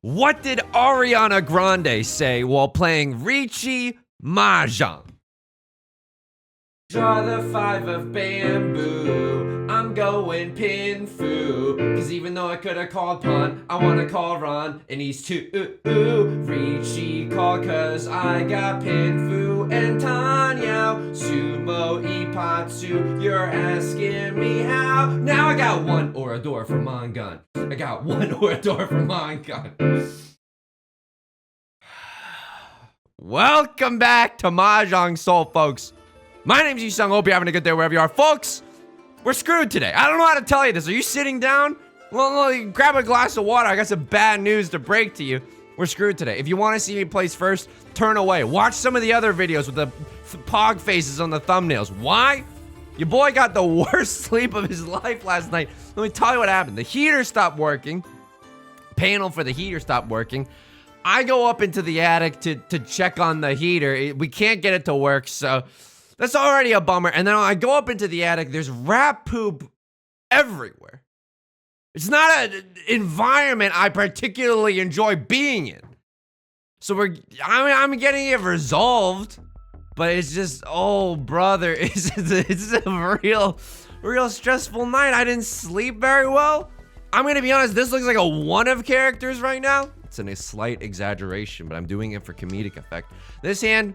What did Ariana Grande say while playing Riichi Mahjong? Draw the 5 of bamboo, I'm going pin fu. Cause even though I could've called pawn, I wanna call Ron, and he's too Riichi call cause I got pin fu. And Tanyao, sumo ipatsu, you're asking me how. Now I got one orador for Mangan. I got one orador for Mangan. Welcome back to Mahjong Soul, folks. My name's Yusong. Hope you're having a good day wherever you are. Folks, we're screwed today. I don't know how to tell you this. Are you sitting down? Well, grab a glass of water. I got some bad news to break to you. We're screwed today. If you want to see me place first, turn away. Watch some of the other videos with the pog faces on the thumbnails. Why? Your boy got the worst sleep of his life last night. Let me tell you what happened. The heater stopped working. Panel for the heater stopped working. I go up into the attic to check on the heater. We can't get it to work, so that's already a bummer. And then I go up into the attic. There's rat poop everywhere. It's not an environment I particularly enjoy being in. So I'm getting it resolved, but it's just, oh brother, it's a real stressful night. I didn't sleep very well. I'm gonna be honest, this looks like a one of characters right now. It's a slight exaggeration, but I'm doing it for comedic effect. This hand,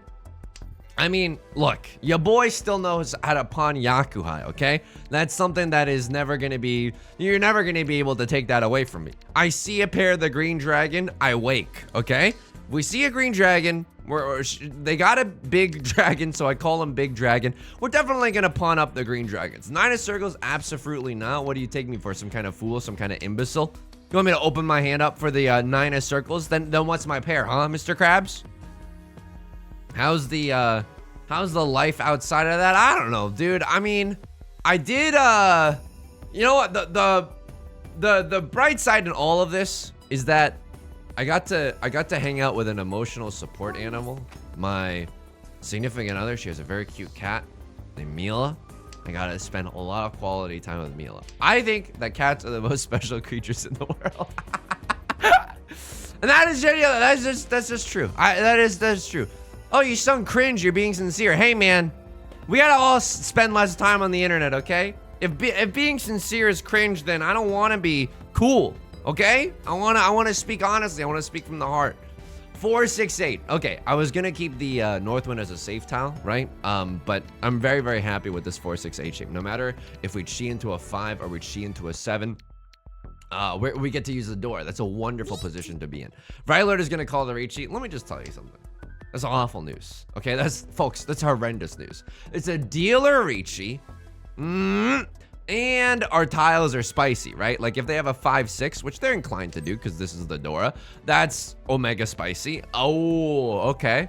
I mean, look, your boy still knows how to pawn Yakuza, okay? That's something that is never gonna be, you're never gonna be able to take that away from me. I see a pair of the green dragon, I wake, okay? If we see a green dragon, they got a big dragon, so I call him Big Dragon. We're definitely gonna pawn up the green dragons. 9 of circles, absolutely not. What do you take me for? Some kind of fool, some kind of imbecile? You want me to open my hand up for the 9 of circles? Then what's my pair, huh, Mr. Krabs? How's the life outside of that? I don't know, dude. I mean, I did, you know what? The bright side in all of this is that I got to hang out with an emotional support animal. My significant other, she has a very cute cat named Mila. I got to spend a lot of quality time with Mila. I think that cats are the most special creatures in the world. And that is genuine. That's just true. That's true. Oh, you sound cringe. You're being sincere. Hey, man, we gotta all spend less time on the internet, okay? If being sincere is cringe, then I don't want to be cool, okay? I want to speak honestly. I want to speak from the heart. 4, 6, 8. Okay, I was gonna keep the Northwind as a safe tile, right? But I'm very, very happy with this 4, 6, 8 shape. No matter if we chi into a 5 or we chi into a 7. We get to use the door. That's a wonderful position to be in. Violet is gonna call the Riichi. Let me just tell you something. That's awful news. Okay, folks, that's horrendous news. It's a dealer Riichi. And our tiles are spicy, right? Like if they have a 5, 6, which they're inclined to do because this is the Dora, that's omega spicy. Oh, okay.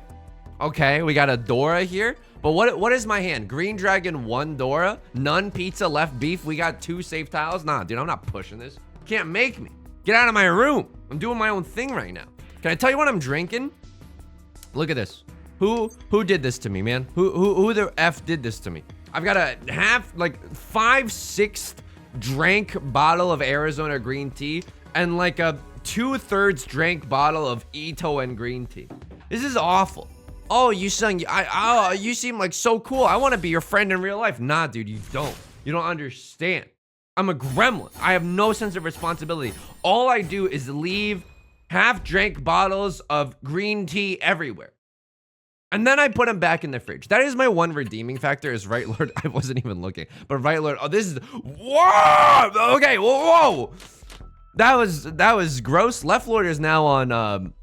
Okay, we got a Dora here. But what is my hand? Green dragon, 1 Dora, none pizza, left beef. We got 2 safe tiles. Nah, dude, I'm not pushing this. Can't make me. Get out of my room. I'm doing my own thing right now. Can I tell you what I'm drinking? Look at this. Who did this to me, man? Who the F did this to me? I've got a 5/6 drank bottle of Arizona green tea and like a 2/3 drank bottle of Ito and green tea. This is awful. Oh, you seem like so cool. I want to be your friend in real life. Nah, dude, you don't. You don't understand. I'm a gremlin. I have no sense of responsibility. All I do is leave half-drank bottles of green tea everywhere. And then I put them back in the fridge. That is my one redeeming factor is Right Lord. I wasn't even looking. But Right Lord, oh, this is, whoa! Okay, whoa! That was gross. Left Lord is now on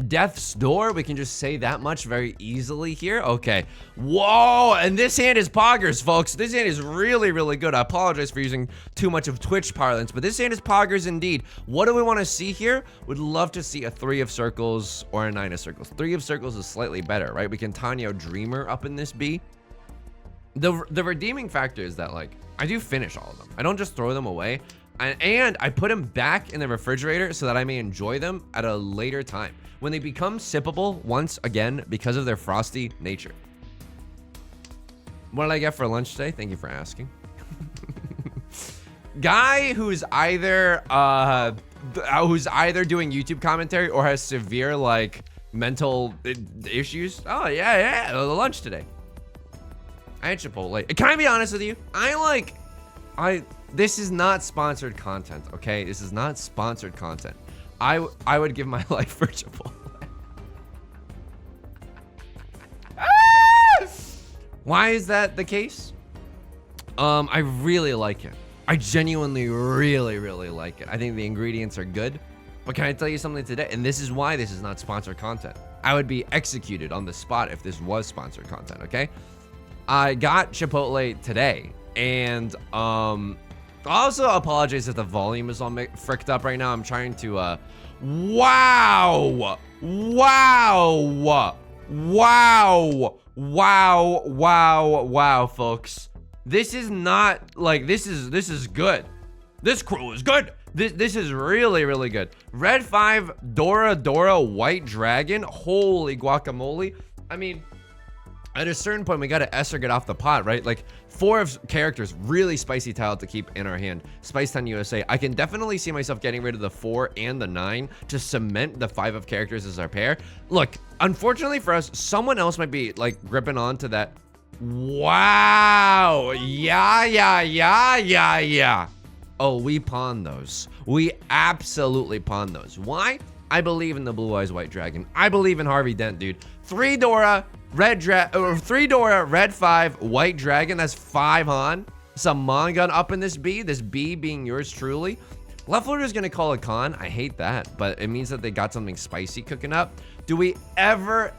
Death's Door. We can just say that much very easily here. Okay. Whoa, and this hand is poggers, folks. This hand is really, really good. I apologize for using too much of Twitch parlance, but this hand is poggers indeed. What do we want to see here? Would love to see a 3 of circles or a 9 of circles. 3 of circles is slightly better, right? We can Tanyo Dreamer up in this B. The redeeming factor is that, like, I do finish all of them. I don't just throw them away. And I put them back in the refrigerator so that I may enjoy them at a later time, when they become sippable once again because of their frosty nature. What did I get for lunch today? Thank you for asking. Guy who's either who's either doing YouTube commentary or has severe like mental issues. Oh yeah, the lunch today. I had Chipotle. Can I be honest with you? This is not sponsored content, okay? This is not sponsored content. I would give my life for Chipotle. Why is that the case? I really like it. I genuinely really like it. I think the ingredients are good. But can I tell you something today? And this is why this is not sponsored content. I would be executed on the spot if this was sponsored content, okay? I got Chipotle today, and I also apologize if the volume is all fricked up right now. I'm trying to wow, folks. This is not like this is good. This crew is good. This is really good. Red 5 Dora White Dragon. Holy guacamole. I mean, at a certain point, we got to S or get off the pot, right? Like 4 of characters, really spicy tile to keep in our hand. Spice Town USA. I can definitely see myself getting rid of the 4 and the 9 to cement the 5 of characters as our pair. Look, unfortunately for us, someone else might be like gripping on to that. Wow. Yeah. Oh, we pawn those. We absolutely pawn those. Why? I believe in the Blue Eyes White Dragon. I believe in Harvey Dent, dude. 3 Dora, Red 5 White Dragon. That's 5 Han. Some Mangan up in this B being yours truly. Left Fielder is gonna call a con. I hate that, but it means that they got something spicy cooking up. Do we ever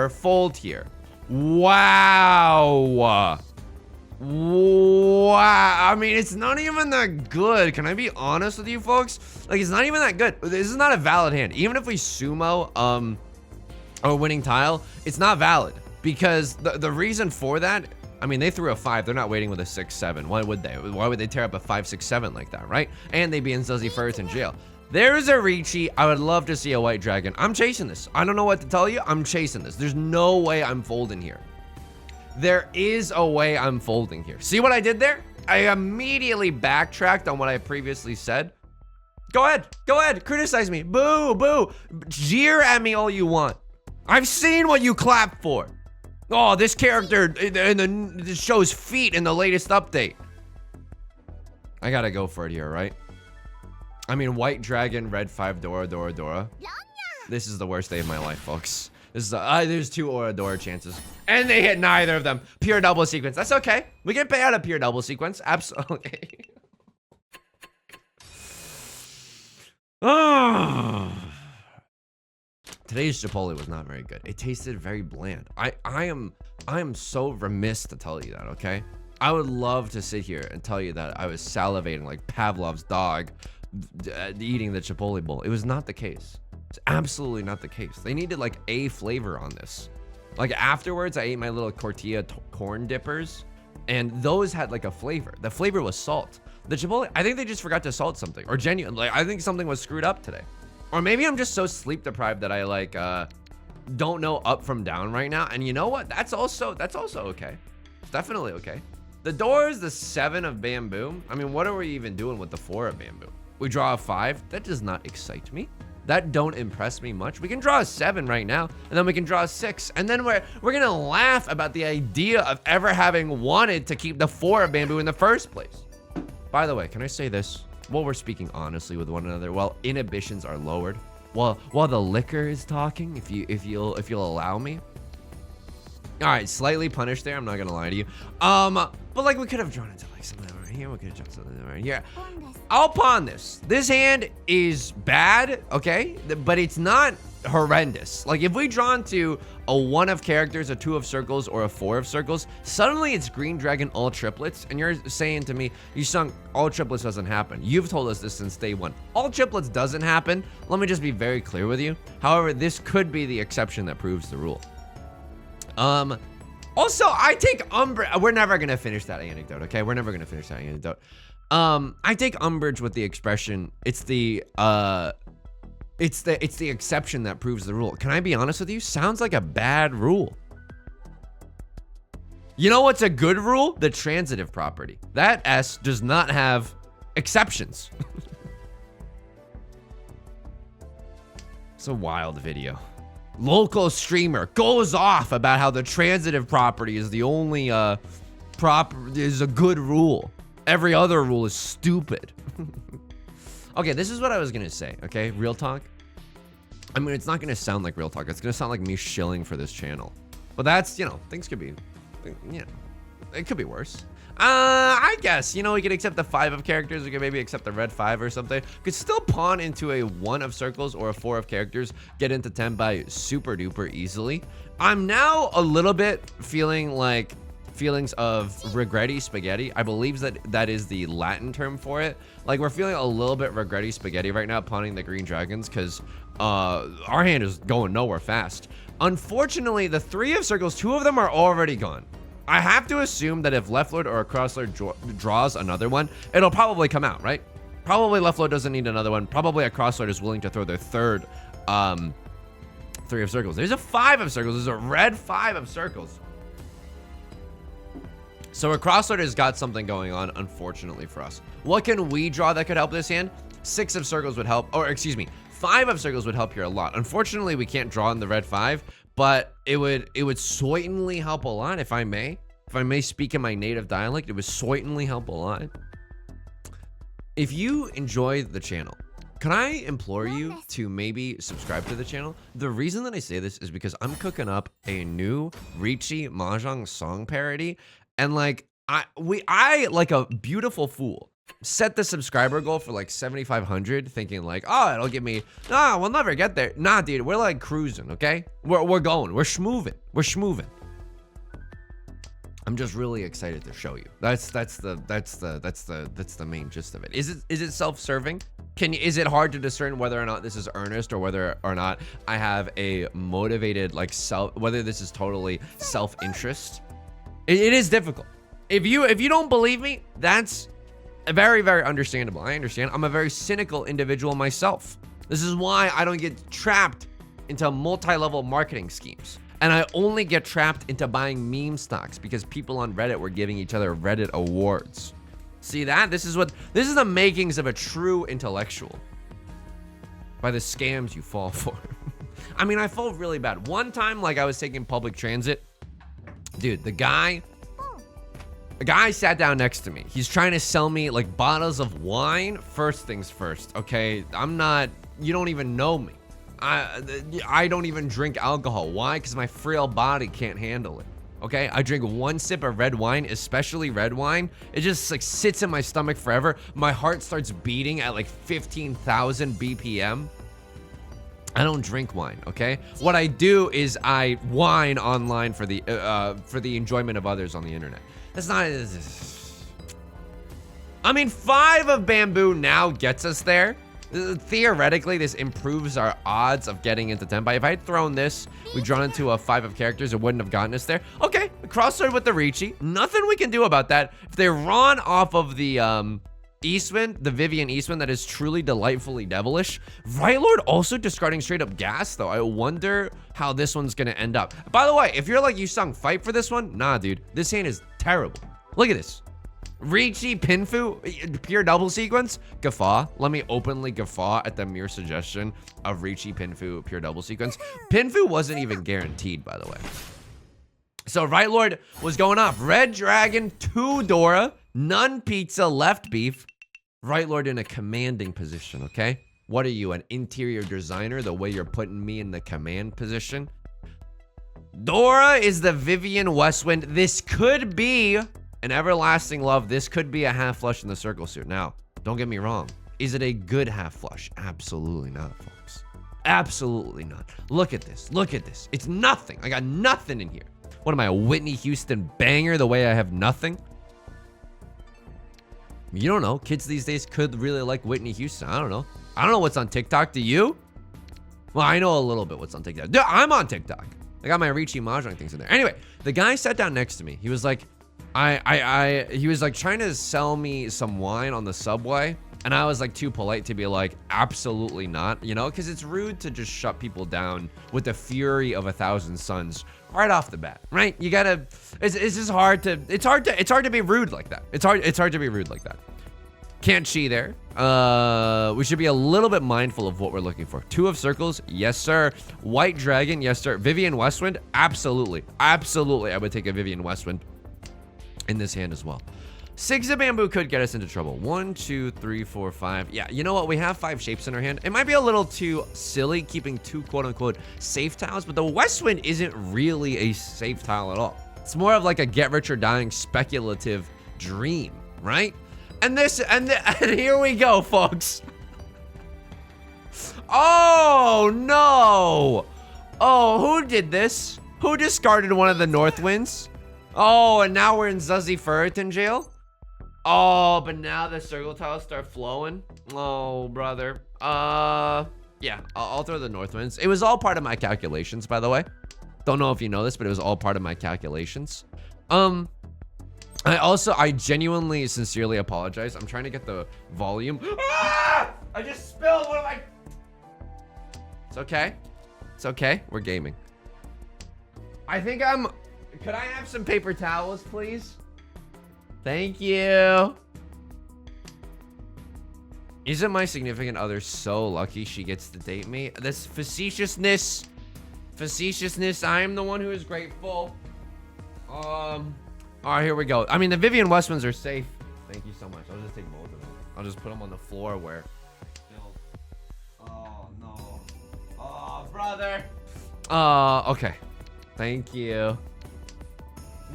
fold here? Wow. I mean, it's not even that good. Can I be honest with you folks? Like, it's not even that good. This is not a valid hand. Even if we sumo a winning tile, it's not valid, because the reason for that, I mean, they threw a 5. They're not waiting with a 6-7. Why would they? Why would they tear up a 5-6-7 like that, right? And they'd be in Zuzzy first in jail. There's a Riichi. I would love to see a White Dragon. I'm chasing this. I don't know what to tell you. I'm chasing this. There's no way I'm folding here. There is a way I'm folding here. See what I did there? I immediately backtracked on what I previously said. Go ahead. Criticize me. Boo. Jeer at me all you want. I've seen what you clap for. Oh, this character in shows feet in the latest update. I gotta go for it here, right? I mean, White Dragon, Red 5 Dora. This is the worst day of my life, folks. This is there's 2 Dora chances, and they hit neither of them. Pure double sequence. That's okay. We can pay out a pure double sequence. Absolutely. Today's Chipotle was not very good. It tasted very bland. I am so remiss to tell you that, okay? I would love to sit here and tell you that I was salivating like Pavlov's dog eating the Chipotle bowl. It was not the case. It's absolutely not the case. They needed like a flavor on this. Like afterwards, I ate my little tortilla corn dippers, and those had like a flavor. The flavor was salt. The Chipotle, I think they just forgot to salt something, or genuinely, like, I think something was screwed up today. Or maybe I'm just so sleep deprived that I like don't know up from down right now. And you know what? That's also okay. It's definitely okay. The door is the 7 of bamboo. I mean, what are we even doing with the 4 of bamboo? We draw a 5. That does not excite me. That don't impress me much. We can draw a 7 right now, and then we can draw a 6, and then we're gonna laugh about the idea of ever having wanted to keep the 4 of bamboo in the first place. By the way, can I say this? While we're speaking honestly with one another, while inhibitions are lowered, while the liquor is talking, if you'll allow me. All right, slightly punished there. I'm not gonna lie to you. But like we could have drawn into like something right here. We could have drawn something right here. I'll pawn this. This hand is bad, okay, but it's not horrendous. Like if we draw into a 1 of characters, a 2 of circles, or a 4 of circles, suddenly it's green dragon all triplets, and you're saying to me, Yusong, all triplets doesn't happen. You've told us this since day 1. All triplets doesn't happen. Let me just be very clear with you. However, this could be the exception that proves the rule. Also, I take umbrage. We're never gonna finish that anecdote, okay? We're never gonna finish that anecdote. I take umbrage with the expression. It's the exception that proves the rule. Can I be honest with you? Sounds like a bad rule. You know what's a good rule? The transitive property. That S does not have exceptions. It's a wild video. Local streamer goes off about how the transitive property is the only is a good rule. Every other rule is stupid. Okay, this is what I was gonna say, okay? Real talk. I mean, it's not gonna sound like real talk. It's gonna sound like me shilling for this channel. But that's, you know, things could be, you know, it could be worse. I guess, you know, we could accept the 5 of characters. We could maybe accept the red 5 or something. Could still pawn into a 1 of circles or a 4 of characters. Get into 10 by super duper easily. I'm now a little bit feeling like feelings of regretty spaghetti. I believe that is the Latin term for it. Like, we're feeling a little bit regretty spaghetti right now, pawning the green dragons, because our hand is going nowhere fast. Unfortunately, the 3 of circles, 2 of them are already gone. I have to assume that if left lord or a cross lord draws another one, it'll probably come out, right? Probably left lord doesn't need another one. Probably a cross lord is willing to throw their third 3 of circles. There's a 5 of circles. There's a red 5 of circles. So a cross lord has got something going on, unfortunately for us. What can we draw that could help this hand? 6 of circles would help, or excuse me, 5 of circles would help here a lot. Unfortunately, we can't draw in the red 5, but it would certainly help a lot, if I may speak in my native dialect. It would certainly help a lot. If you enjoy the channel, can I implore you to maybe subscribe to the channel? The reason that I say this is because I'm cooking up a new Riichi Mahjong song parody, and like I like a beautiful fool set the subscriber goal for like 7,500, thinking like, oh, it'll get me, nah, we'll never get there. Nah, dude, we're like cruising, okay? We're going, we're schmoovin'. I'm just really excited to show you. That's the main gist of it. Is it self-serving? Is it hard to discern whether or not this is earnest or whether or not I have a motivated like whether this is totally self-interest? It is difficult. If you don't believe me, that's very, very understandable. I understand. I'm a very cynical individual myself. This is why I don't get trapped into multi-level marketing schemes. And I only get trapped into buying meme stocks because people on Reddit were giving each other Reddit awards. See that? This is the makings of a true intellectual. By the scams you fall for. I mean, I felt really bad. One time, like, I was taking public transit. Dude, the guy sat down next to me. He's trying to sell me like bottles of wine. First things first, okay? You don't even know me. I don't even drink alcohol. Why? Because my frail body can't handle it. Okay, I drink 1 sip of red wine, especially red wine. It just like sits in my stomach forever. My heart starts beating at like 15,000 BPM. I don't drink wine, okay? What I do is I whine online for the enjoyment of others on the internet. That's not. I mean, 5 of bamboo now gets us there. Theoretically, this improves our odds of getting into 10. But if I had thrown this, we drawn into a 5 of characters, it wouldn't have gotten us there. Okay, crossword with the Riichi. Nothing we can do about that. If they run off of the Eastwind, the Vivian Eastwind, that is truly delightfully devilish. Right Lord also discarding straight up gas, though. I wonder how this one's gonna end up. By the way, if you're like Yusong, fight for this one. Nah, dude, this hand is terrible. Look at this. Riichi Pinfu, pure double sequence, guffaw. Let me openly guffaw at the mere suggestion of Riichi Pinfu, pure double sequence. Pinfu wasn't even guaranteed, by the way. So Right Lord was going off. Red Dragon, 2 Dora, none pizza, left beef. Right Lord in a commanding position, okay? What are you, an interior designer, the way you're putting me in the command position? Dora is the Vivian Westwind. This could be an everlasting love. This could be a half flush in the circle suit. Now, don't get me wrong. Is it a good half flush? Absolutely not, folks. Absolutely not. Look at this. Look at this. It's nothing. I got nothing in here. What am I, a Whitney Houston banger the way I have nothing? You don't know. Kids these days could really like Whitney Houston. I don't know. I don't know what's on TikTok. Do you? Well, I know a little bit what's on TikTok. Dude, I'm on TikTok. I got my Riichi Mahjong things in there. Anyway, the guy sat down next to me. He was like, he was like trying to sell me some wine on the subway. And I was like too polite to be like, absolutely not, you know, because it's rude to just shut people down with the fury of 1,000 suns right off the bat, right? You gotta, it's just hard to, it's hard to be rude like that. It's hard to be rude like that. Can't chi there. We should be a little bit mindful of what we're looking for. 2 of circles, yes sir. White dragon, yes sir. Vivian Westwind, absolutely. Absolutely, I would take a Vivian Westwind in this hand as well. 6 of bamboo could get us into trouble. 1, 2, 3, 4, 5. Yeah, you know what? We have 5 shapes in our hand. It might be a little too silly keeping 2 quote-unquote safe tiles, but the Westwind isn't really a safe tile at all. It's more of like a get-rich-or-dying speculative dream, right? And here we go, folks. Oh, no. Oh, who did this? Who discarded one of the North Winds? Oh, and now we're in Zuzzy Ferritin jail? Oh, but now the circle tiles start flowing. Oh, brother. Yeah, I'll throw the North Winds. It was all part of my calculations, by the way. Don't know if you know this, but it was all part of my calculations. I genuinely, sincerely apologize. I'm trying to get the volume. Ah! I just spilled one of my... It's okay. It's okay. We're gaming. I think I'm... Could I have some paper towels, please? Thank you. Isn't my significant other so lucky she gets to date me? This facetiousness, I am the one who is grateful. All right, here we go. I mean, the Vivian Westwinds are safe. Thank you so much. I'll just take both of them. I'll just put them on the floor where I spilled. Oh, no. Oh, brother. Okay. Thank you.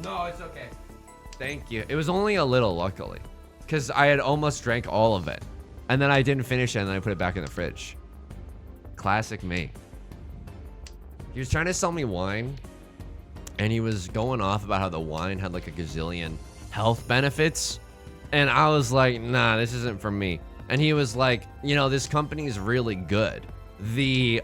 No, it's okay. Thank you. It was only a little, luckily, because I had almost drank all of it. And then I didn't finish it, and then I put it back in the fridge. Classic me. He was trying to sell me wine, and he was going off about how the wine had like a gazillion health benefits. And I was like, nah, this isn't for me. And he was like, you know, this company is really good. The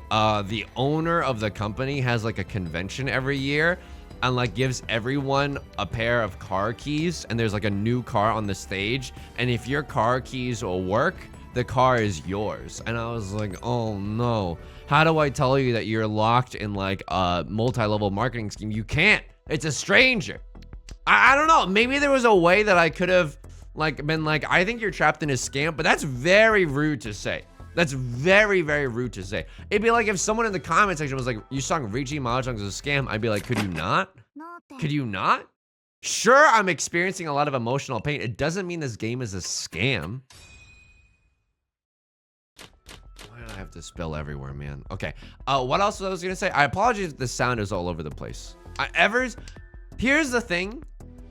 owner of the company has like a convention every year and like gives everyone a pair of car keys, and there's like a new car on the stage, and if your car keys will work, the car is yours. And I was like, oh no, how do I tell you that you're locked in like a multi-level marketing scheme? You can't. It's a stranger. I don't know, maybe there was a way that I could have like been like, I think you're trapped in a scam, but that's very rude to say. That's very, very rude to say. It'd be like if someone in the comment section was like, Yusong, Riichi Mahjong is a scam. I'd be like, could you not? Could you not? Sure, I'm experiencing a lot of emotional pain. It doesn't mean this game is a scam. Why do I have to spill everywhere, man? Okay. What else was I gonna say? I apologize if the sound is all over the place. Here's the thing,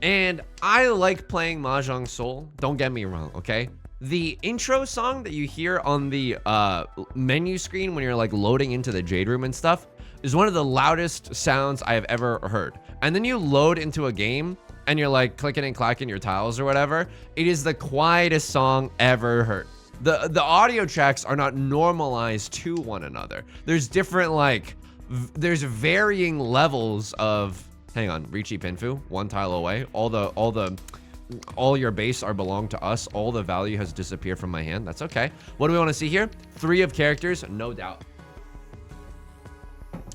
and I like playing Mahjong Soul. Don't get me wrong, okay? The intro song that you hear on the menu screen when you're like loading into the Jade Room and stuff is one of the loudest sounds I have ever heard. And then you load into a game and you're like clicking and clacking your tiles or whatever. It is the quietest song ever heard. The audio tracks are not normalized to one another. There's different like, there's varying levels of, hang on, Riichi Pinfu, 1 tile away. All your base are belong to us. All the value has disappeared from my hand. That's okay. What do we want to see here? 3 of characters, no doubt.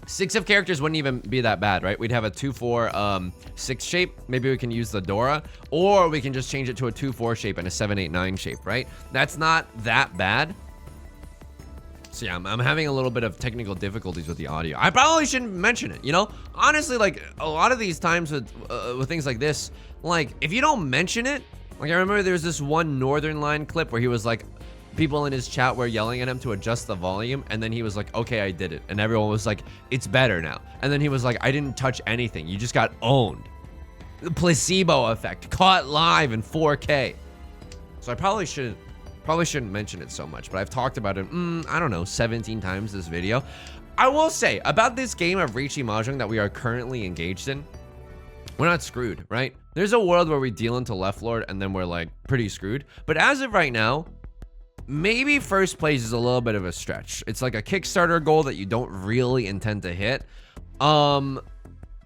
6 of characters wouldn't even be that bad, right? We'd have a 2-4 6 shape. Maybe we can use the Dora, or we can just change it to a 2-4 shape and a 7-8-9 shape, right? That's not that bad. So yeah, I'm having a little bit of technical difficulties with the audio. I probably shouldn't mention it, you know? Honestly, like a lot of these times with things like this, like if you don't mention it, like I remember there was this one Northern Line clip where he was like, people in his chat were yelling at him to adjust the volume, and then he was like, okay, I did it. And everyone was like, it's better now. And then he was like, I didn't touch anything. You just got owned. The placebo effect, caught live in 4K. So I probably shouldn't mention it so much, but I've talked about it, I don't know, 17 times this video. I will say about this game of Riichi Mahjong that we are currently engaged in, we're not screwed, right? There's a world where we deal into left lord and then we're like pretty screwed. But as of right now, maybe first place is a little bit of a stretch. It's like a Kickstarter goal that you don't really intend to hit.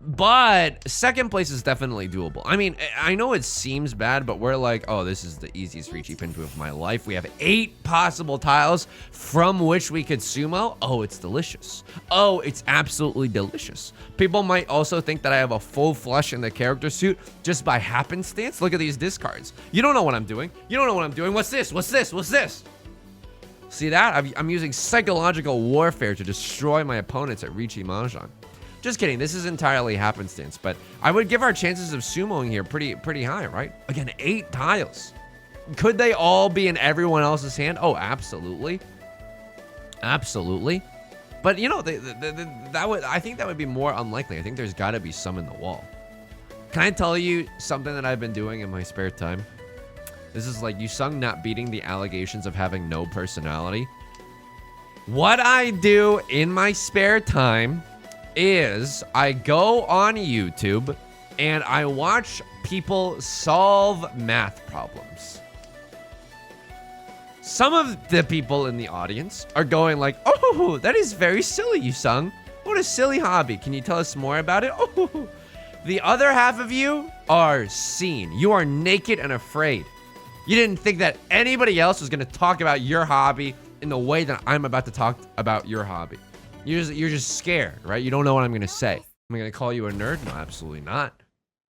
But second place is definitely doable. I mean, I know it seems bad, but we're like, oh, this is the easiest Riichi pin move of my life. We have 8 possible tiles from which we could sumo. Oh, it's delicious. Oh, it's absolutely delicious. People might also think that I have a full flush in the character suit just by happenstance. Look at these discards. You don't know what I'm doing. You don't know what I'm doing. What's this? What's this? What's this? See that? I'm using psychological warfare to destroy my opponents at Riichi Mahjong. Just kidding, this is entirely happenstance, but I would give our chances of sumoing here pretty high, right? Again, 8 tiles. Could they all be in everyone else's hand? Oh, absolutely. Absolutely. But you know, I think that would be more unlikely. I think there's gotta be some in the wall. Can I tell you something that I've been doing in my spare time? This is like Yusong not beating the allegations of having no personality. What I do in my spare time is I go on YouTube and I watch people solve math problems. Some of the people in the audience are going like, oh, that is very silly, Yusong. What a silly hobby. Can you tell us more about it? Oh. The other half of you are seen. You are naked and afraid. You didn't think that anybody else was going to talk about your hobby in the way that I'm about to talk about your hobby. You're just scared, right? You don't know what I'm gonna say. Am I gonna call you a nerd? No, absolutely not.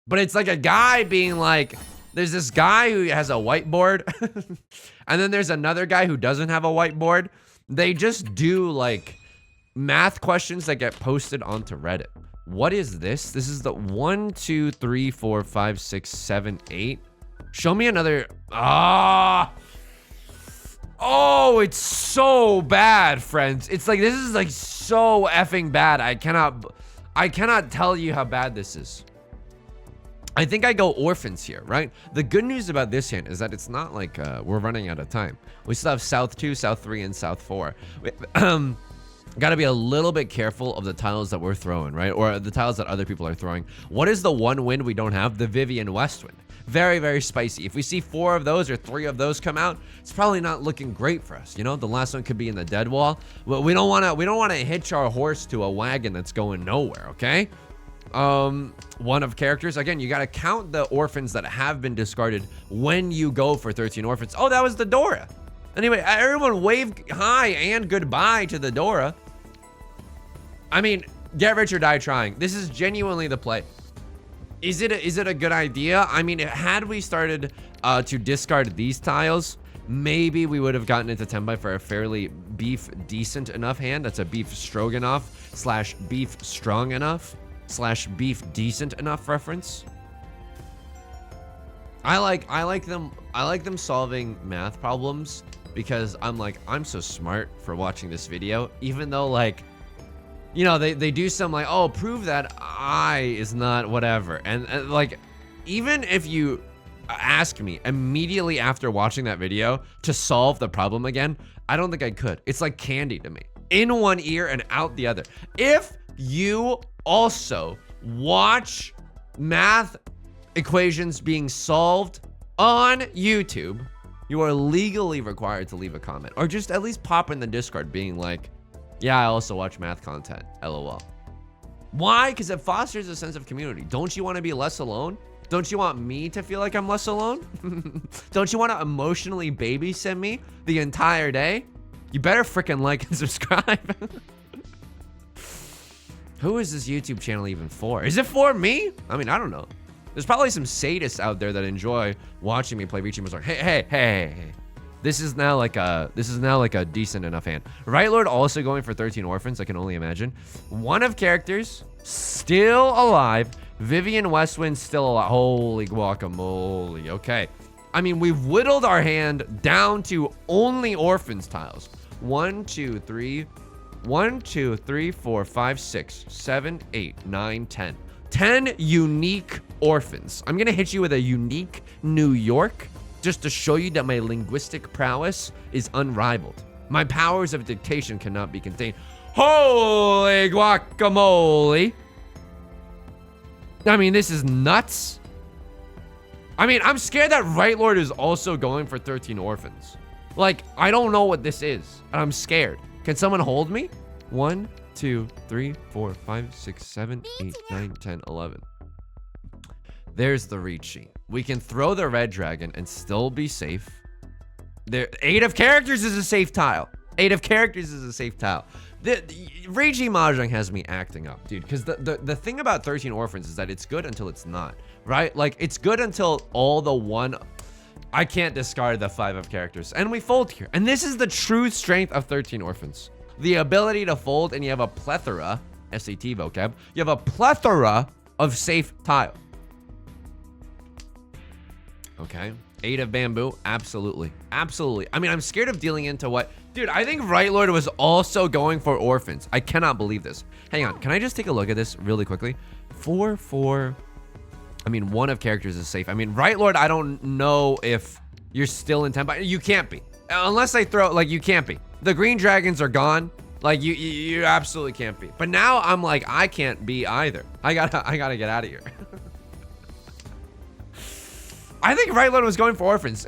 But it's like a guy being like, there's this guy who has a whiteboard, and then there's another guy who doesn't have a whiteboard. They just do like math questions that get posted onto Reddit. What is this? This is the 1, 2, 3, 4, 5, 6, 7, 8. Show me another. Oh, it's so bad, friends. It's like, this is like so effing bad. I cannot tell you how bad this is. I think I go orphans here, right? The good news about this hand is that it's not like we're running out of time. We still have South 2, South 3, and South 4. Gotta be a little bit careful of the tiles that we're throwing, right? Or the tiles that other people are throwing. What is the one wind we don't have? The Vivian West Wind. Very, very spicy. If we see 4 of those or 3 of those come out, it's probably not looking great for us. You know, the last one could be in the dead wall. Well, we don't want to hitch our horse to a wagon that's going nowhere, okay? One of characters. Again, you got to count the orphans that have been discarded when you go for 13 orphans. Oh, that was the Dora. Anyway, everyone wave hi and goodbye to the Dora. I mean, get rich or die trying. This is genuinely the play. Is it a good idea? I mean, had we started to discard these tiles, maybe we would have gotten into Tenbai for a fairly beef decent enough hand. That's a beef stroganoff slash beef strong enough slash beef decent enough reference. I like them solving math problems because I'm so smart for watching this video, even though like, you know, they do some like, oh, prove that I is not whatever. And like, even if you ask me immediately after watching that video to solve the problem again, I don't think I could. It's like candy to me. In one ear and out the other. If you also watch math equations being solved on YouTube, you are legally required to leave a comment. Or just at least pop in the Discord being like, yeah, I also watch math content, LOL. Why? Because it fosters a sense of community. Don't you want to be less alone? Don't you want me to feel like I'm less alone? Don't you want to emotionally babysit me the entire day? You better freaking like and subscribe. Who is this YouTube channel even for? Is it for me? I mean, I don't know. There's probably some sadists out there that enjoy watching me play Riichi Mahjong. Hey. This is now like a decent enough hand. Right Lord also going for 13 orphans, I can only imagine. One of characters still alive. Vivian Westwind still alive. Holy guacamole. Okay. I mean, we've whittled our hand down to only orphans tiles. 1, 2, 3, 4, 5, 6, 7, 8, 9, 10. 10 unique orphans. I'm gonna hit you with a unique New York, just to show you that my linguistic prowess is unrivaled. My powers of dictation cannot be contained. Holy guacamole. I mean, this is nuts. I mean, I'm scared that Right Lord is also going for 13 orphans. Like, I don't know what this is, and I'm scared. Can someone hold me? 1, 2, 3, 4, 5, 6, 7, 8, 9, 10, 11. There's the Riichi. We can throw the red dragon and still be safe. There, 8 of characters is a safe tile. 8 of characters is a safe tile. The Riichi Mahjong has me acting up, dude. Because the thing about 13 Orphans is that it's good until it's not, right? Like, it's good until all the one... I can't discard the 5 of characters. And we fold here. And this is the true strength of 13 Orphans. The ability to fold, and you have a plethora, SAT vocab, you have a plethora of safe tile. Okay. 8 of bamboo, absolutely. Absolutely. I mean, I'm scared of dealing into what... Dude, I think Right Lord was also going for orphans. I cannot believe this. Hang on, can I just take a look at this really quickly? 4, 4... I mean, 1 of characters is safe. I mean, Right Lord, I don't know if you're still in tempo. You can't be. Unless I throw... Like, you can't be. The green dragons are gone. Like, you absolutely can't be. But now I'm like, I can't be either. I gotta get out of here. I think Right Lord was going for orphans.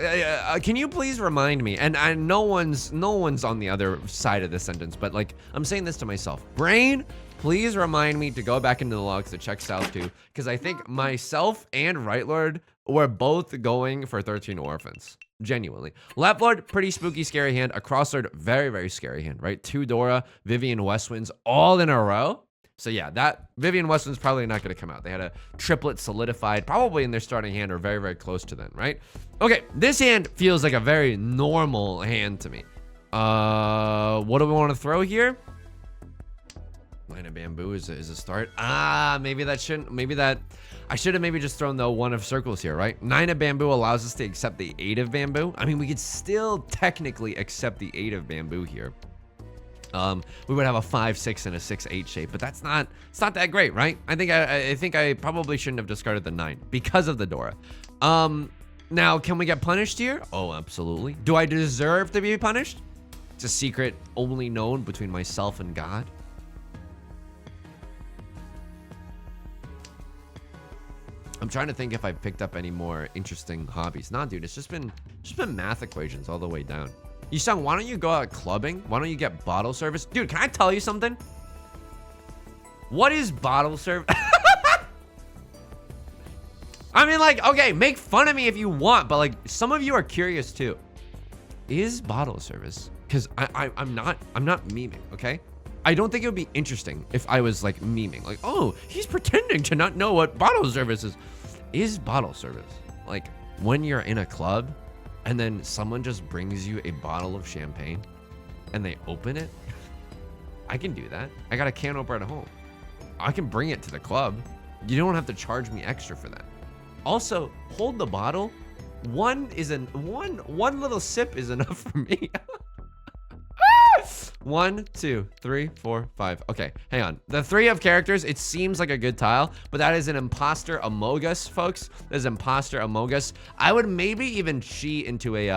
Can you please remind me? And no one's on the other side of this sentence, but like, I'm saying this to myself. Brain, please remind me to go back into the logs to check South 2, because I think myself and Right Lord were both going for 13 orphans. Genuinely. Left Lord, pretty spooky, scary hand. A Crosslord, very, very scary hand, right? 2 Dora, Vivian Westwinds, all in a row. So yeah, that Vivian Westwin's probably not going to come out. They had a triplet solidified, probably in their starting hand or very, very close to them, right? Okay, this hand feels like a very normal hand to me. What do we want to throw here? Line of bamboo is a start. Maybe that shouldn't, I should have maybe just thrown the 1 of circles here, right? 9 of bamboo allows us to accept the 8 of bamboo. I mean, we could still technically accept the 8 of bamboo here. We would have a 5, 6, and a 6, 8 shape, but it's not that great, right? I think I probably shouldn't have discarded the 9 because of the Dora. Now, can we get punished here? Oh, absolutely. Do I deserve to be punished? It's a secret only known between myself and God. I'm trying to think if I've picked up any more interesting hobbies. Nah, dude, it's just been math equations all the way down. Yusong, why don't you go out clubbing? Why don't you get bottle service? Dude, can I tell you something? What is bottle service? I mean, like, okay, make fun of me if you want, but like, some of you are curious too. Is bottle service? Because I'm not memeing, okay? I don't think it would be interesting if I was like memeing. Like, oh, he's pretending to not know what bottle service is. Is bottle service like when you're in a club and then someone just brings you a bottle of champagne and they open it? I can do that. I got a can opener at home. I can bring it to the club. You don't have to charge me extra for that. Also, hold the bottle. One little sip is enough for me. 1, 2, 3, 4, 5. Okay, hang on. The 3 of characters, it seems like a good tile, but that is an imposter among us, folks. That is imposter among us. I would maybe even chi into a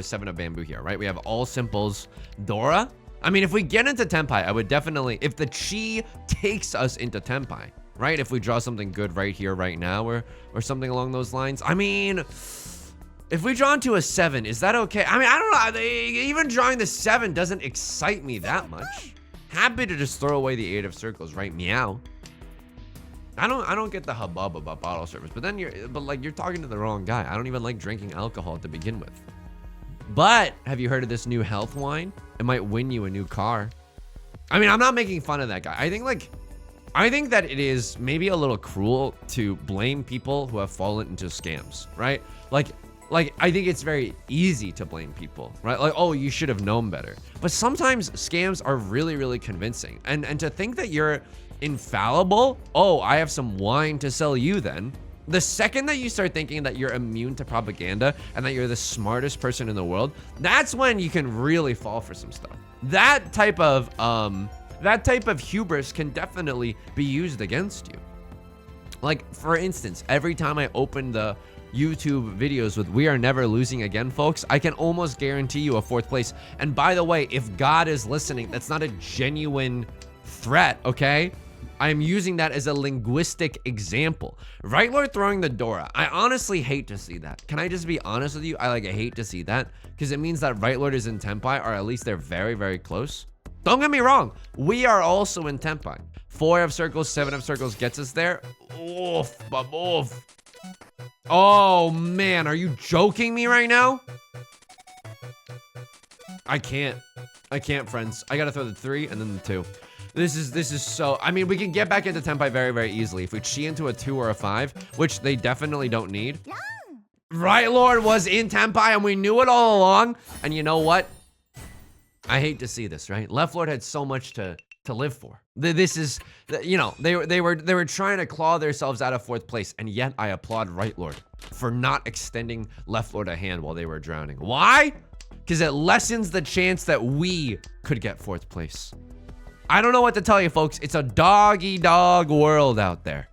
7 of bamboo here, right? We have all simples. Dora. I mean, if we get into Tenpai, I would definitely, if the chi takes us into Tenpai, right? If we draw something good right here, right now, or something along those lines. I mean, if we draw into a 7, is that okay? I mean, I don't know. Even drawing the 7 doesn't excite me that much. Happy to just throw away the 8 of circles, right? Meow. I don't get the hubbub about bottle service, but then you're talking to the wrong guy. I don't even like drinking alcohol to begin with. But have you heard of this new health wine? It might win you a new car. I mean, I'm not making fun of that guy. I think that it is maybe a little cruel to blame people who have fallen into scams, right? Like, I think it's very easy to blame people, right? Like, oh, you should have known better. But sometimes scams are really, really convincing. And to think that you're infallible, oh, I have some wine to sell you then. The second that you start thinking that you're immune to propaganda and that you're the smartest person in the world, that's when you can really fall for some stuff. That type of hubris can definitely be used against you. Like, for instance, every time I open the YouTube videos with "We are never losing again," folks, I can almost guarantee you a 4th place. And by the way, if God is listening, that's not a genuine threat, okay? I'm using that as a linguistic example. Right Lord throwing the Dora. I honestly hate to see that. Can I just be honest with you? I hate to see that because it means that Right Lord is in Tenpai, or at least they're very, very close. Don't get me wrong. We are also in Tenpai. 4 of circles, 7 of circles gets us there. Oof, oof. Oh, man. Are you joking me right now? I can't, friends. I gotta throw the 3 and then the 2. This is so, I mean, we can get back into Tenpai very, very easily. If we chi into a 2 or a 5, which they definitely don't need. Right Lord was in Tenpai and we knew it all along. And you know what? I hate to see this, right? Left Lord had so much to live for. This is, you know, they were trying to claw themselves out of 4th place, and yet I applaud Right Lord for not extending Left Lord a hand while they were drowning. Why? Because it lessens the chance that we could get 4th place. I don't know what to tell you, folks. It's a dog-eat-dog world out there.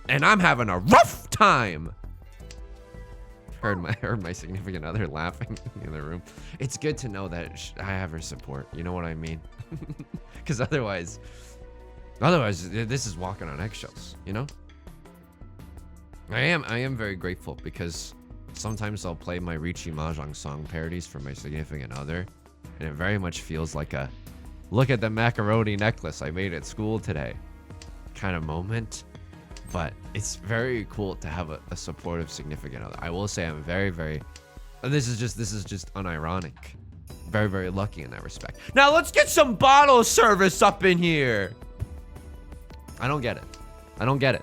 And I'm having a rough time. Heard my significant other laughing in the room. It's good to know that I have her support. You know what I mean? Because otherwise, this is walking on eggshells. You know. I am very grateful because sometimes I'll play my Riichi Mahjong song parodies for my significant other, and it very much feels like a look at the macaroni necklace I made at school today kind of moment. But it's very cool to have a supportive significant other. I will say I'm very, very, this is just unironic. Very, very lucky in that respect. Now let's get some bottle service up in here. I don't get it.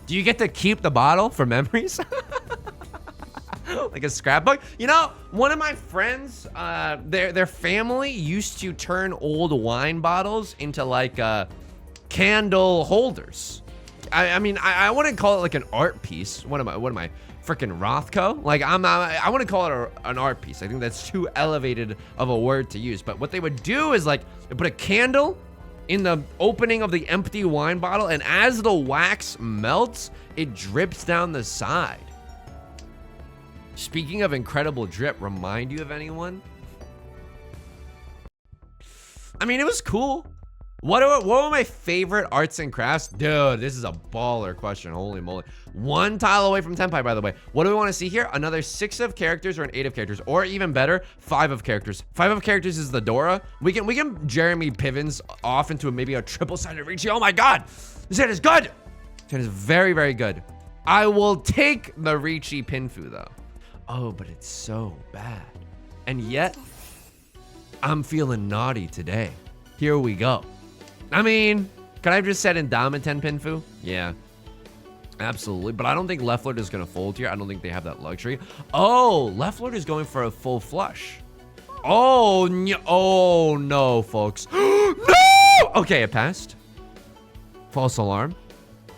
Do you get to keep the bottle for memories? Like a scrapbook? You know, one of my friends, their family used to turn old wine bottles into like candle holders. I mean, I wouldn't call it like an art piece. What am I freaking Rothko? Like, I wouldn't call it an art piece. I think that's too elevated of a word to use. But what they would do is like, they put a candle in the opening of the empty wine bottle, and as the wax melts, it drips down the side. Speaking of incredible drip, remind you of anyone? I mean, it was cool. What were my favorite arts and crafts? Dude, this is a baller question. Holy moly. 1 tile away from Tenpai, by the way. What do we want to see here? Another 6 of characters or an 8 of characters, or even better, 5 of characters. 5 of characters is the Dora. We can Jeremy Pivens off into maybe a triple-sided Riichi. Oh my god, this hand is good. This hand is very, very good. I will take the Riichi Pinfu though. Oh, but it's so bad. And yet, I'm feeling naughty today. Here we go. I mean, could I have just said Indomiten Pinfu? Yeah, absolutely. But I don't think Left Lord is going to fold here. I don't think they have that luxury. Oh, Left Lord is going for a full flush. Oh, no, folks. No! Okay, it passed. False alarm.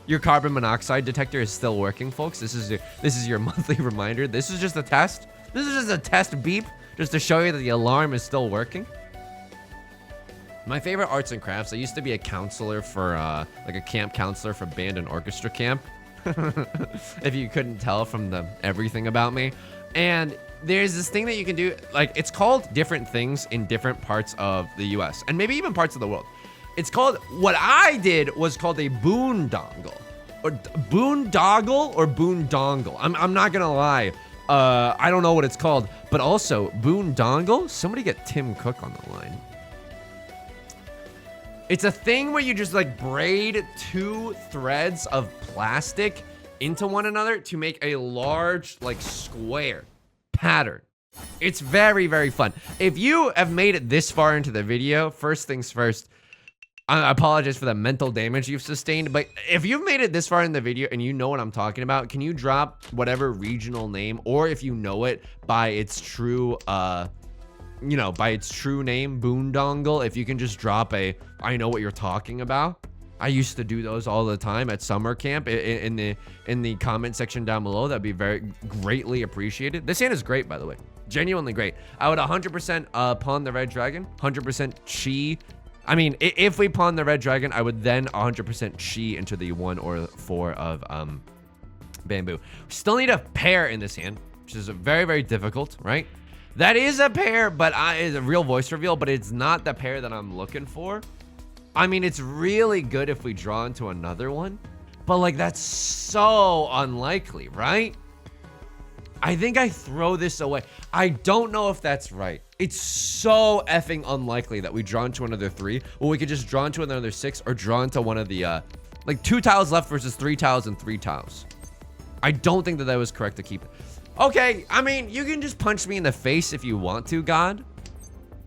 Your carbon monoxide detector is still working, folks. This is your monthly reminder. This is just a test. This is just a test beep, just to show you that the alarm is still working. My favorite arts and crafts, I used to be a counselor for, like a camp counselor for band and orchestra camp. If you couldn't tell from the everything about me. And there's this thing that you can do, like, it's called different things in different parts of the US, and maybe even parts of the world. It's called, what I did was called a boondongle. Or boondoggle or boondongle. I'm not gonna lie. I don't know what it's called, but also, boondongle? Somebody get Tim Cook on the line. It's a thing where you just like braid 2 threads of plastic into one another to make a large like square pattern. It's very, very fun. If you have made it this far into the video, first things first, I apologize for the mental damage you've sustained, but if you've made it this far in the video and you know what I'm talking about, can you drop whatever regional name, or if you know it by its true by its true name, boondongle, if you can just drop a, I know what you're talking about. I used to do those all the time at summer camp in the comment section down below. That'd be very greatly appreciated. This hand is great, by the way. Genuinely great. I would 100% pawn the red dragon, 100% chi. I mean, if we pawn the red dragon, I would then 100% chi into the 1 or 4 of bamboo. We still need a pair in this hand, which is very, very difficult, right? That is a pair, but it's a real voice reveal, but it's not the pair that I'm looking for. I mean, it's really good if we draw into another one, but like that's so unlikely, right? I think I throw this away. I don't know if that's right. It's so effing unlikely that we draw into another 3. Well, we could just draw into another 6 or draw into one of the, like 2 tiles left versus 3 tiles and 3 tiles. I don't think that that was correct to keep it. Okay, I mean, you can just punch me in the face if you want to, God.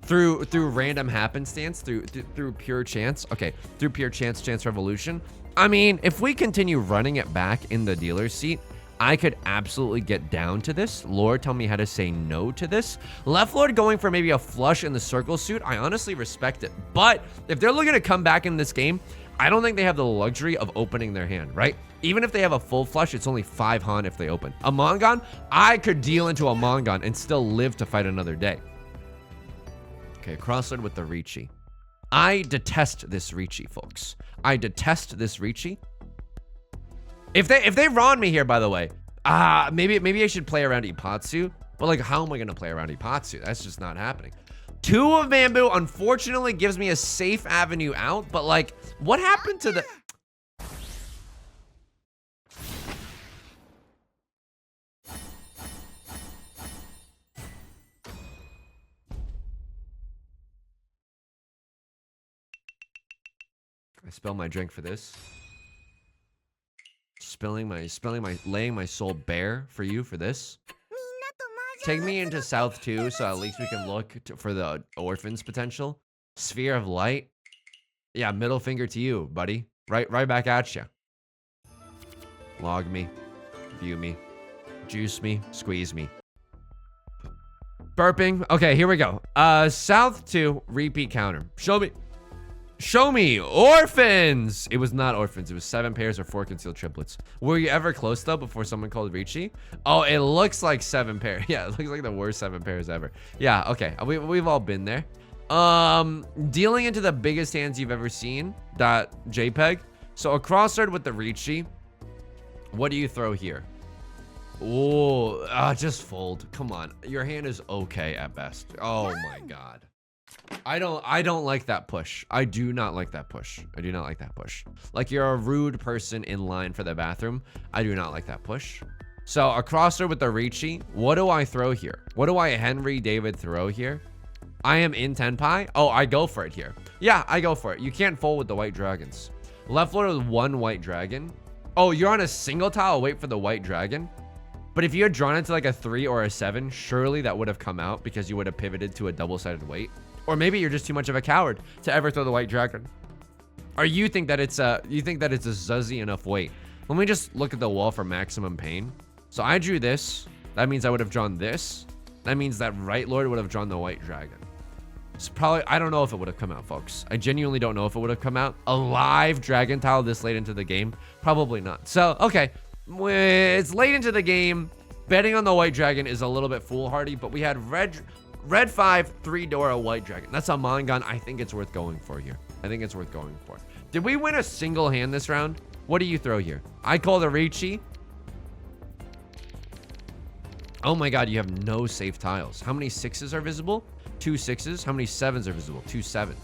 Through random happenstance, through pure chance. Okay, through pure chance revolution. I mean, if we continue running it back in the dealer's seat, I could absolutely get down to this. Lord, tell me how to say no to this. Left Lord going for maybe a flush in the circle suit. I honestly respect it. But if they're looking to come back in this game, I don't think they have the luxury of opening their hand, right? Even if they have a full flush, it's only 5 Han if they open. A Mangan, I could deal into a Mangan and still live to fight another day. Okay, crossword with the Riichi. I detest this Riichi, folks. I detest this Riichi. If they Ron me here, by the way, maybe I should play around Ippatsu. But like, how am I gonna play around Ippatsu? That's just not happening. 2 of Bamboo, unfortunately, gives me a safe avenue out. But like, what happened to the... I spill my drink for this. Laying my soul bare for you for this. Take me into South too, so at least we can look for the orphans potential. Sphere of light. Yeah, middle finger to you, buddy. Right back at you. Log me, view me, juice me, squeeze me. Burping. Okay, here we go. South 2, repeat counter. Show me orphans. It was not orphans. It was 7 pairs or 4 concealed triplets. Were you ever close though before someone called Riichi? Oh, it looks like 7 pairs. Yeah, it looks like the worst 7 pairs ever. Yeah, okay. We've all been there. Dealing into the biggest hands you've ever seen. That JPEG. So a crossword with the Riichi. What do you throw here? Oh, just fold. Come on. Your hand is okay at best. Oh my God. I don't like that push. I do not like that push. I do not like that push. Like you're a rude person in line for the bathroom. I do not like that push. So a crossword with the Riichi. What do I throw here? What do I Henry David throw here? I am in Tenpai. Oh, I go for it here. Yeah, I go for it. You can't fold with the white dragons. Left Lord with 1 white dragon. Oh, you're on a single tile. Wait for the white dragon. But if you had drawn it to like a 3 or a 7, surely that would have come out because you would have pivoted to a double-sided weight. Or maybe you're just too much of a coward to ever throw the white dragon. Or you think that it's a zuzzy enough weight. Let me just look at the wall for maximum pain. So I drew this. That means I would have drawn this. That means that right lord would have drawn the white dragon. So probably, I don't know if it would have come out, folks. I genuinely don't know if it would have come out. A live dragon tile this late into the game? Probably not. So, okay. It's late into the game. Betting on the white dragon is a little bit foolhardy, but we had red 5, 3 Dora, white dragon. That's a Mangan. I think it's worth going for here. I think it's worth going for. Did we win a single hand this round? What do you throw here? I call the Riichi. Oh my God, you have no safe tiles. How many 6s are visible? 2 6s. How many 7s are visible? 2 7s.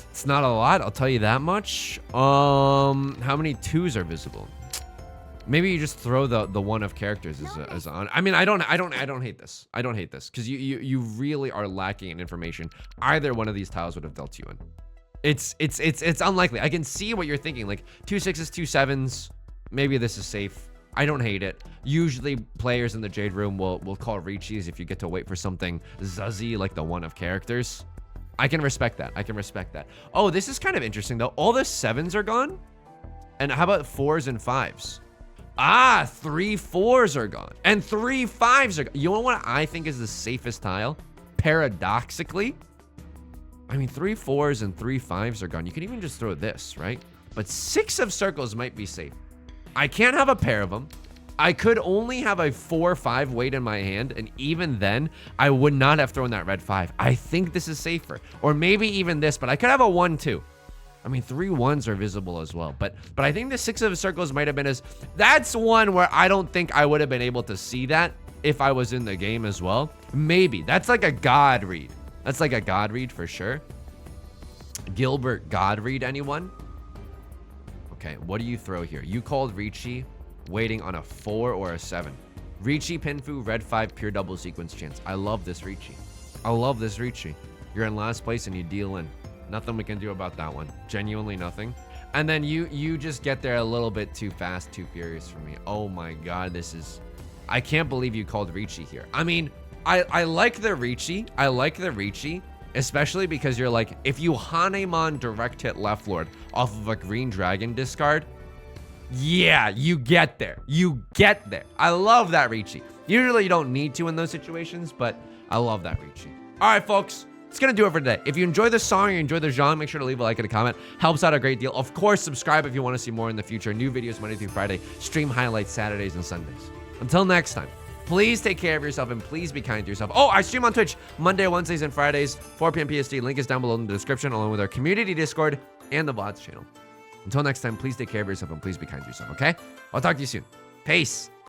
It's not a lot, I'll tell you that much. How many 2s are visible? Maybe you just throw the one of characters as on. I mean, I don't hate this. I don't hate this because you really are lacking in information. Either one of these tiles would have dealt you in. It's unlikely. I can see what you're thinking. Like 2 6s, 2 7s. Maybe this is safe. I don't hate it. Usually players in the Jade Room will call Riichis if you get to wait for something zuzzy like the one of characters. I can respect that. I can respect that. Oh, this is kind of interesting though. All the 7s are gone. And how about 4s and 5s? Ah, 3 4s are gone. And 3 5s are gone. You know what I think is the safest tile? Paradoxically. I mean, 3 4s and 3 5s are gone. You can even just throw this, right? But 6 of circles might be safe. I can't have a pair of them. I could only have a 4 5 weight in my hand. And even then, I would not have thrown that red 5. I think this is safer. Or maybe even this, but I could have a 1 2. I mean, 3 1s are visible as well. But I think the 6 of circles might have been as... That's one where I don't think I would have been able to see that if I was in the game as well. Maybe. That's like a God read. That's like a God read for sure. Gilbert God read, anyone? Okay, what do you throw here? You called Riichi, waiting on a 4 or a 7. Riichi, Pinfu, red 5, pure double sequence chance. I love this Riichi. I love this Riichi. You're in last place and you deal in. Nothing we can do about that one. Genuinely nothing. And then you just get there a little bit too fast, too furious for me. Oh my god, this is... I can't believe you called Riichi here. I mean, I like the Riichi. I like the Riichi, especially because you're like, if you Hanemon direct hit left lord off of a green dragon discard, yeah, you get there. You get there. I love that Riichi. Usually you don't need to in those situations, but I love that Riichi. All right, folks. It's gonna do it for today. If you enjoy this song or you enjoy the genre, make sure to leave a like and a comment. Helps out a great deal. Of course, subscribe if you want to see more in the future. New videos Monday through Friday. Stream highlights Saturdays and Sundays. Until next time, please take care of yourself and please be kind to yourself. Oh, I stream on Twitch Monday, Wednesdays, and Fridays, 4 p.m. PST. Link is down below in the description, along with our community Discord and the VODs channel. Until next time, please take care of yourself and please be kind to yourself, okay? I'll talk to you soon. Peace.